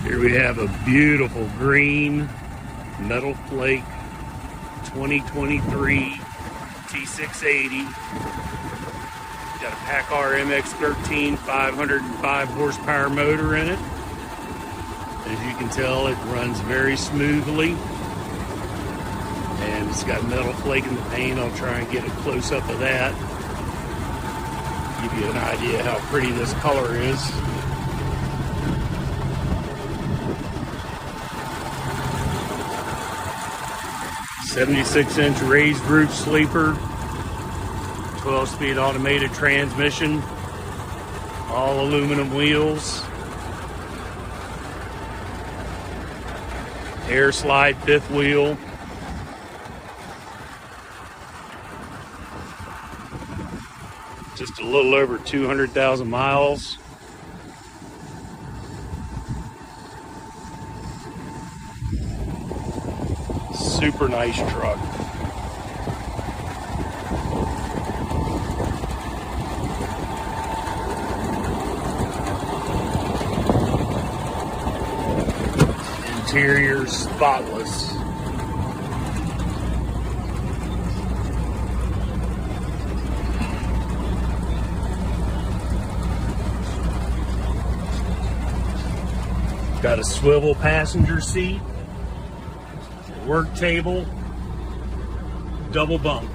Here we have a beautiful green metal flake 2023 T680. Got a PACCAR MX-13 505 horsepower motor in it. As you can tell, it runs very smoothly. And it's got metal flake in the paint. I'll try and get a close-up of that. Give you an idea how pretty this color is. "76-inch raised roof sleeper, 12-speed automated transmission, all aluminum wheels, air slide fifth wheel, just a little over 200,000 miles. Super nice truck. Interior spotless. Got a swivel passenger seat, work table, double bunk.